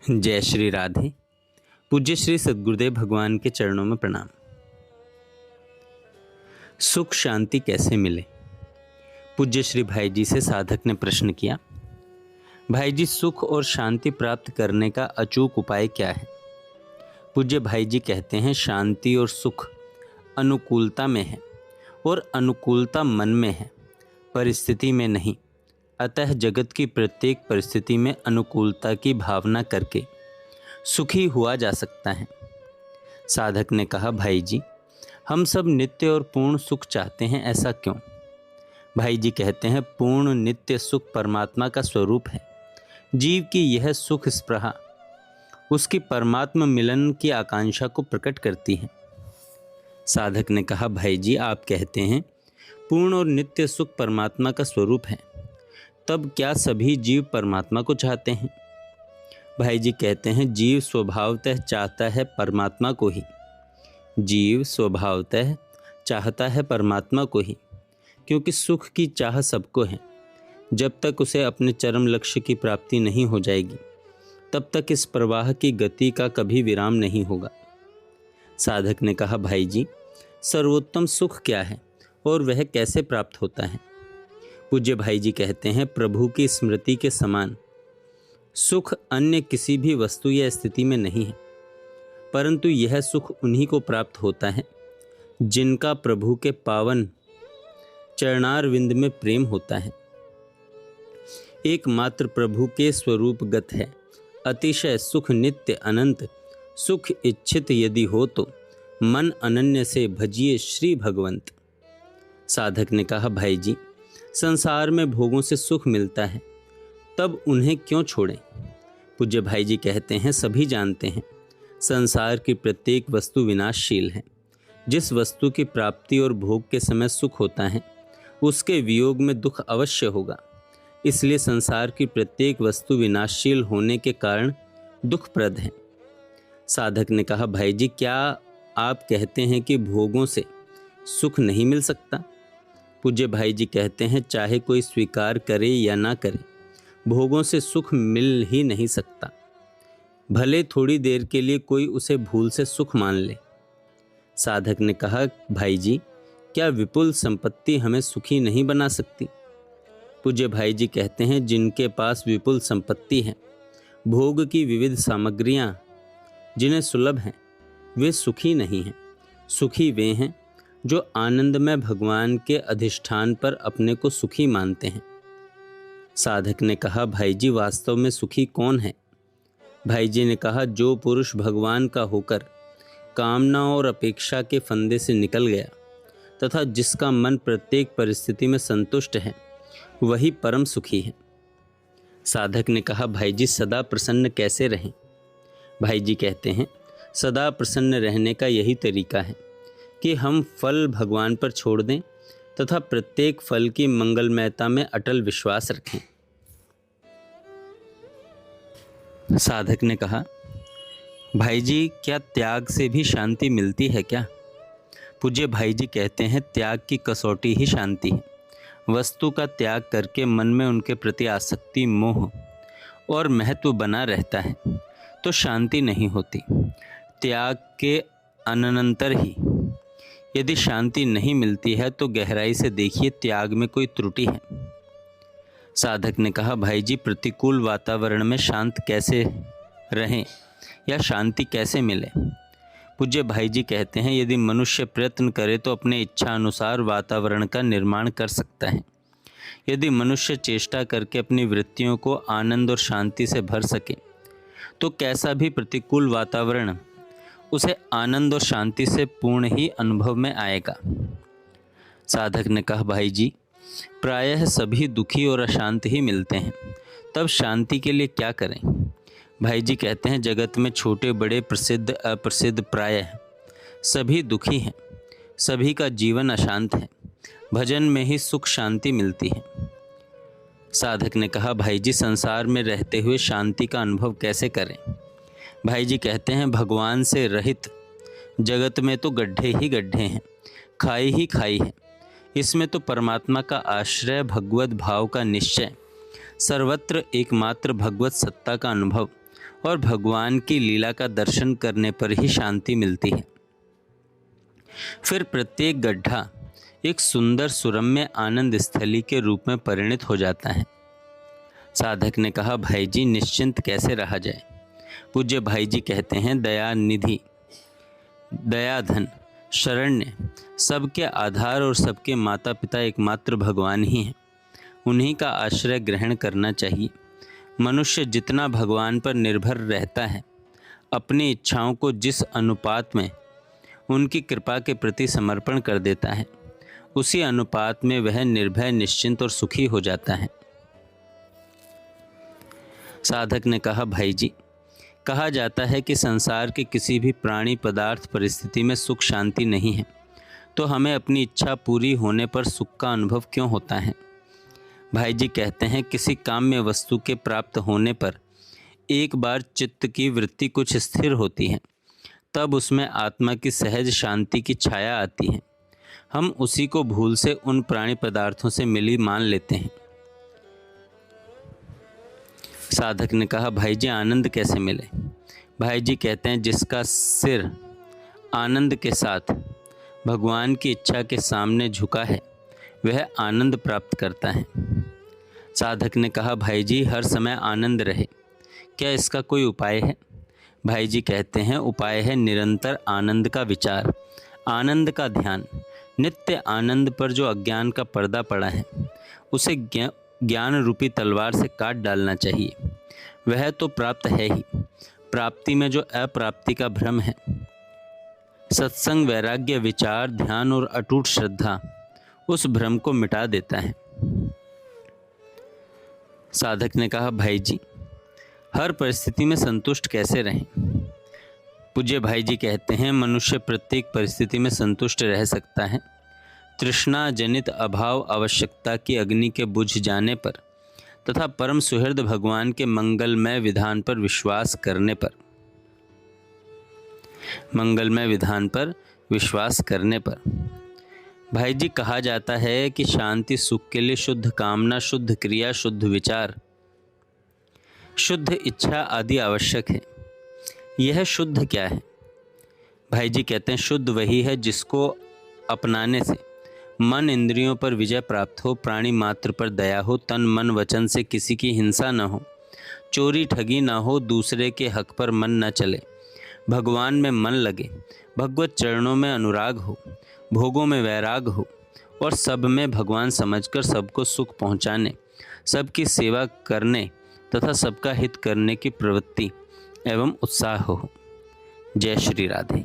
जय श्री राधे। पूज्य श्री सद्गुरुदेव भगवान के चरणों में प्रणाम। सुख शांति कैसे मिले? पूज्य श्री भाई जी से साधक ने प्रश्न किया। भाई जी, सुख और शांति प्राप्त करने का अचूक उपाय क्या है? पूज्य भाई जी कहते हैं, शांति और सुख अनुकूलता में है और अनुकूलता मन में है, परिस्थिति में नहीं। अतः जगत की प्रत्येक परिस्थिति में अनुकूलता की भावना करके सुखी हुआ जा सकता है। साधक ने कहा, भाई जी, हम सब नित्य और पूर्ण सुख चाहते हैं, ऐसा क्यों? भाई जी कहते हैं, पूर्ण नित्य सुख परमात्मा का स्वरूप है। जीव की यह सुख स्पृहा उसकी परमात्मा मिलन की आकांक्षा को प्रकट करती है। साधक ने कहा, भाई जी, आप कहते हैं पूर्ण और नित्य सुख परमात्मा का स्वरूप है, तब क्या सभी जीव परमात्मा को चाहते हैं? भाई जी कहते हैं, जीव स्वभावतः चाहता है परमात्मा को ही। जीव स्वभावतः चाहता है परमात्मा को ही, क्योंकि सुख की चाह सबको है। जब तक उसे अपने चरम लक्ष्य की प्राप्ति नहीं हो जाएगी, तब तक इस प्रवाह की गति का कभी विराम नहीं होगा। साधक ने कहा, भाई जी, सर्वोत्तम सुख क्या है और वह कैसे प्राप्त होता है? पूज्य भाई जी कहते हैं, प्रभु की स्मृति के समान सुख अन्य किसी भी वस्तु या स्थिति में नहीं है, परंतु यह सुख उन्हीं को प्राप्त होता है जिनका प्रभु के पावन चरणारविंद में प्रेम होता है। एकमात्र प्रभु के स्वरूपगत है। अतिशय सुख नित्य अनंत सुख इच्छित यदि हो तो मन अनन्य से भजिए श्री भगवंत। साधक ने कहा, भाई जी, संसार में भोगों से सुख मिलता है, तब उन्हें क्यों छोड़ें? पूज्य भाई जी कहते हैं, सभी जानते हैं संसार की प्रत्येक वस्तु विनाशशील है। जिस वस्तु की प्राप्ति और भोग के समय सुख होता है, उसके वियोग में दुख अवश्य होगा। इसलिए संसार की प्रत्येक वस्तु विनाशशील होने के कारण दुखप्रद है। साधक ने कहा, भाई जी, क्या आप कहते हैं कि भोगों से सुख नहीं मिल सकता? पूज्य भाई जी कहते हैं, चाहे कोई स्वीकार करे या ना करे, भोगों से सुख मिल ही नहीं सकता। भले थोड़ी देर के लिए कोई उसे भूल से सुख मान ले। साधक ने कहा, भाई जी, क्या विपुल संपत्ति हमें सुखी नहीं बना सकती? पूज्य भाई जी कहते हैं, जिनके पास विपुल संपत्ति है, भोग की विविध सामग्रियां जिन्हें सुलभ हैं, वे सुखी नहीं हैं। सुखी वे हैं जो आनंदमय भगवान के अधिष्ठान पर अपने को सुखी मानते हैं। साधक ने कहा, भाई जी, वास्तव में सुखी कौन है? भाई जी ने कहा, जो पुरुष भगवान का होकर कामना और अपेक्षा के फंदे से निकल गया तथा जिसका मन प्रत्येक परिस्थिति में संतुष्ट है, वही परम सुखी है। साधक ने कहा, भाई जी, सदा प्रसन्न कैसे रहें? भाई जी कहते हैं, सदा प्रसन्न रहने का यही तरीका है कि हम फल भगवान पर छोड़ दें तथा प्रत्येक फल की मंगलमयता में अटल विश्वास रखें। साधक ने कहा, भाई जी, क्या त्याग से भी शांति मिलती है क्या? पूज्य भाई जी कहते हैं, त्याग की कसौटी ही शांति है। वस्तु का त्याग करके मन में उनके प्रति आसक्ति, मोह और महत्व बना रहता है तो शांति नहीं होती। त्याग के अनंतर ही यदि शांति नहीं मिलती है तो गहराई से देखिए, त्याग में कोई त्रुटि है। साधक ने कहा, भाई जी, प्रतिकूल वातावरण में शांत कैसे रहें या शांति कैसे मिले? पूज्य भाई जी कहते हैं, यदि मनुष्य प्रयत्न करे तो अपने इच्छा अनुसार वातावरण का निर्माण कर सकता है। यदि मनुष्य चेष्टा करके अपनी वृत्तियों को आनंद और शांति से भर सके तो कैसा भी प्रतिकूल वातावरण उसे आनंद और शांति से पूर्ण ही अनुभव में आएगा। साधक ने कहा, भाई जी, प्रायः सभी दुखी और अशांत ही मिलते हैं, तब शांति के लिए क्या करें? भाई जी कहते हैं, जगत में छोटे बड़े, प्रसिद्ध अप्रसिद्ध, प्रायः सभी दुखी हैं। सभी का जीवन अशांत है। भजन में ही सुख शांति मिलती है। साधक ने कहा, भाई जी, संसार में रहते हुए शांति का अनुभव कैसे करें? भाई जी कहते हैं, भगवान से रहित जगत में तो गड्ढे ही गड्ढे हैं, खाई ही खाई है। इसमें तो परमात्मा का आश्रय, भगवत भाव का निश्चय, सर्वत्र एकमात्र भगवत सत्ता का अनुभव और भगवान की लीला का दर्शन करने पर ही शांति मिलती है। फिर प्रत्येक गड्ढा एक सुंदर सुरम्य आनंद स्थली के रूप में परिणित हो जाता है। साधक ने कहा, भाई जी निश्चिंत कैसे रहा जाए। पूज्य भाई जी कहते हैं, दया निधि, दयाधन, शरण्य, सबके आधार और सबके माता पिता एकमात्र भगवान ही हैं। उन्हीं का आश्रय ग्रहण करना चाहिए। मनुष्य जितना भगवान पर निर्भर रहता है, अपनी इच्छाओं को जिस अनुपात में उनकी कृपा के प्रति समर्पण कर देता है, उसी अनुपात में वह निर्भय, निश्चिंत और सुखी हो जाता है। साधक ने कहा, भाई जी कहा जाता है कि संसार के किसी भी प्राणी, पदार्थ, परिस्थिति में सुख शांति नहीं है, तो हमें अपनी इच्छा पूरी होने पर सुख का अनुभव क्यों होता है। भाई जी कहते हैं, किसी काम्य वस्तु के प्राप्त होने पर एक बार चित्त की वृत्ति कुछ स्थिर होती है, तब उसमें आत्मा की सहज शांति की छाया आती है। हम उसी को भूल से उन प्राणी पदार्थों से मिली मान लेते हैं। साधक ने कहा, भाई जी आनंद कैसे मिले। भाई जी कहते हैं, जिसका सिर आनंद के साथ भगवान की इच्छा के सामने झुका है, वह आनंद प्राप्त करता है। साधक ने कहा, भाई जी हर समय आनंद रहे, क्या इसका कोई उपाय है। भाई जी कहते हैं, उपाय है निरंतर आनंद का विचार, आनंद का ध्यान। नित्य आनंद पर जो अज्ञान का पर्दा पड़ा है, उसे ज्ञान रूपी तलवार से काट डालना चाहिए। वह तो प्राप्त है ही, प्राप्ति में जो अप्राप्ति का भ्रम है, सत्संग, वैराग्य, विचार, ध्यान और अटूट श्रद्धा उस भ्रम को मिटा देता है। साधक ने कहा, भाई जी हर परिस्थिति में संतुष्ट कैसे रहें। पूज्य भाई जी कहते हैं, मनुष्य प्रत्येक परिस्थिति में संतुष्ट रह सकता है, तृष्णा जनित अभाव आवश्यकता की अग्नि के बुझ जाने पर तथा परम सुहृद भगवान के मंगलमय विधान पर विश्वास करने पर। मंगलमय विधान पर विश्वास करने पर। भाई जी कहा जाता है कि शांति सुख के लिए शुद्ध कामना, शुद्ध क्रिया, शुद्ध विचार, शुद्ध इच्छा आदि आवश्यक है। यह शुद्ध क्या है। भाई जी कहते हैं, शुद्ध वही है जिसको अपनाने से मन इंद्रियों पर विजय प्राप्त हो, प्राणी मात्र पर दया हो, तन मन वचन से किसी की हिंसा न हो, चोरी ठगी न हो, दूसरे के हक पर मन न चले, भगवान में मन लगे, भगवत चरणों में अनुराग हो, भोगों में वैराग हो और सब में भगवान समझकर सबको सुख पहुँचाने, सबकी सेवा करने तथा सबका हित करने की प्रवृत्ति एवं उत्साह हो। जय श्री राधे।